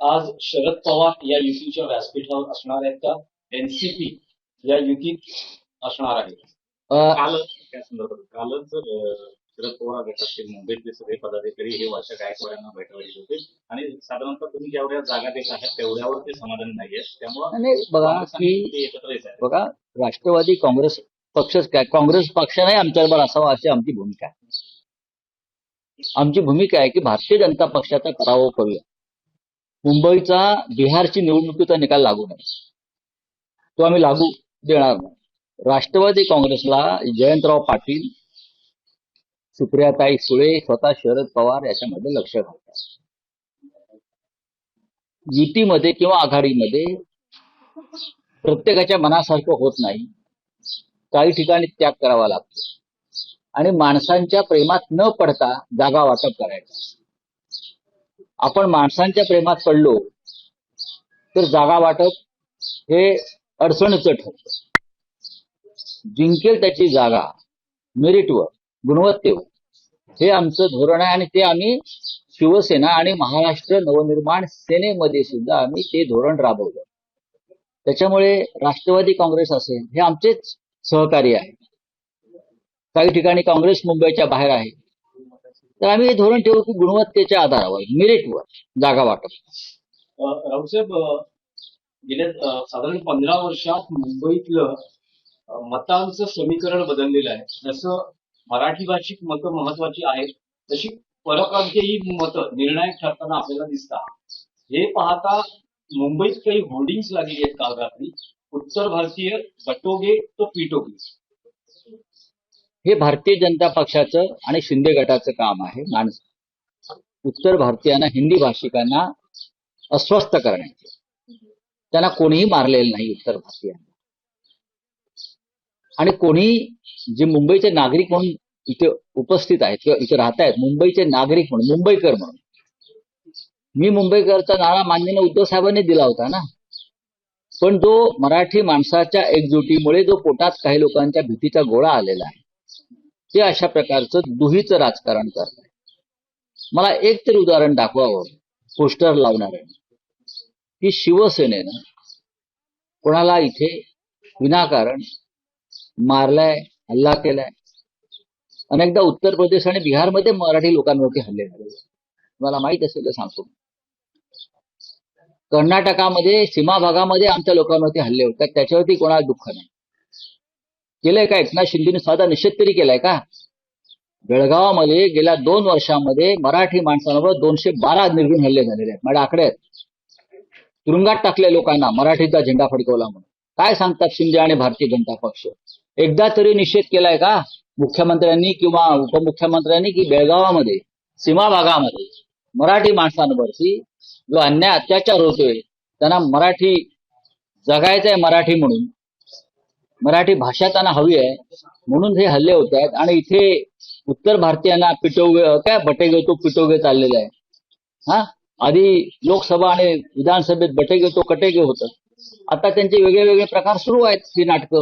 आज शरद पवार या युतीच्या व्यासपीठावर असणार आहेत का? एनसीपी या युतीत असणार आहे? कालच शरद पवार गटाचे मुंबईतले सगळे पदाधिकारी हे वर्षा गायकवाडांना भेटायला होते आणि साधारणतः तुम्ही जेवढ्या जागा देत आहात तेवढ्यावर ते समाधान नाहीये. त्यामुळे बघा राष्ट्रवादी काँग्रेस पक्षच काय, काँग्रेस पक्षाने आमच्याबरोबर असावा अशी आमची भूमिका आहे. आमची भूमिका आहे की भारतीय जनता पक्षाचा पराभव करूया. मुंबईचा बिहारची निवडणुकीचा निकाल लागू नये, तो आम्ही लागू देणार नाही. राष्ट्रवादी काँग्रेसला जयंतराव पाटील, सुप्रियाताई सुळे, स्वतः शरद पवार याच्यामध्ये लक्ष घालतात. युतीमध्ये किंवा आघाडीमध्ये प्रत्येकाच्या मनासारखं होत नाही. काही ठिकाणी त्याग करावा लागतो आणि माणसांच्या प्रेमात न पडता जागा वाटप करायचं. आपण माणसांच्या प्रेमात पडलो तर जागा वाटप हे अडचणीचं ठरतं. जिंकेल त्याची जागा मेरिटवर, गुणवत्तेवर, हे आमचं धोरण आहे आणि ते आम्ही शिवसेना आणि महाराष्ट्र नवनिर्माण सेनेमध्ये सुद्धा आम्ही ते धोरण राबवलं. त्याच्यामुळे राष्ट्रवादी काँग्रेस असेल हे आमचेच सहकारी आहे. काही ठिकाणी काँग्रेस मुंबईच्या बाहेर आहे, तर आम्ही हे धोरण ठेवू की गुणवत्तेच्या आधारावर, मेरिटवर जागा वाटप. रावसाहेब, गेल्या साधारण 15 वर्षात मुंबईतलं मतांचं समीकरण बदललेलं आहे. जसं मराठी भाषिक मतं महत्वाची आहेत, तशी परप्रांतीय मतं निर्णायक ठरताना आपल्याला दिसतात. हे पाहता मुंबईत काही होर्डिंग्स लागलेली आहेत काल रात्री, उत्तर भारतीय बटोगे तो पिटोगे. हे भारतीय जनता पक्षाचं आणि शिंदे गटाचं काम आहे. उत्तर भारतीयांना, हिंदी भाषिकांना अस्वस्थ करण्याचे. त्यांना कोणीही मारलेलं नाही उत्तर भारतीयांना. आणि कोणी जे मुंबईचे नागरिक म्हणून इथे उपस्थित आहेत किंवा इथे राहत आहेत, मुंबईचे नागरिक म्हणून, मुंबईकर म्हणून, मी मुंबईकरचा नारा माननीय उद्धव साहेबांनी दिला होता ना. पण जो मराठी माणसाच्या एकजुटीमुळे जो पोटात काही लोकांच्या भीतीचा गोळा आलेला आहे, ते अशा प्रकारचं दुहीचं राजकारण करत आहे. मला एक तरी उदाहरण दाखवावं पोस्टर लावणाऱ्याने की शिवसेनेनं कोणाला इथे विनाकारण मारलाय, हल्ला केलाय. अनेकदा उत्तर प्रदेश आणि बिहारमध्ये मराठी लोकांवरती हल्ले झाले, मला माहित असेल तर सांगतो. कर्नाटकामध्ये सीमा भागामध्ये आमच्या लोकांवरती हल्ले होतात, त्याच्यावरती कोणाला दुःख नाही. केलंय का? एकनाथ शिंदेने साधा निषेध तरी केलाय का? बेळगावामध्ये गेल्या 2 वर्षांमध्ये मराठी माणसांवर 212 निर्घृण हल्ले झालेले आहेत. माझ्या आकडे आहेत. तुरुंगात टाकले लोकांना मराठीचा झेंडा फडकवला म्हणून. काय सांगतात शिंदे आणि भारतीय जनता पक्ष? एकदा तरी निषेध केलाय का मुख्यमंत्र्यांनी किंवा उपमुख्यमंत्र्यांनी की बेळगावामध्ये, सीमा भागामध्ये मराठी माणसांवरती जो अन्याय अत्याचार होतोय, त्यांना मराठी जगायचंय, मराठी म्हणून, मराठी भाषा त्यांना हवी आहे म्हणून हे हल्ले होत आहेत. आणि इथे उत्तर भारतीयांना पिटोगे, काय बटेगे तो पिटोगे चाललेलं आहे. आधी लोकसभा आणि विधानसभेत बटेगे तो कटेगे होतं. आता त्यांचे वेगळे वेगळे प्रकार सुरू आहेत ही नाटकं.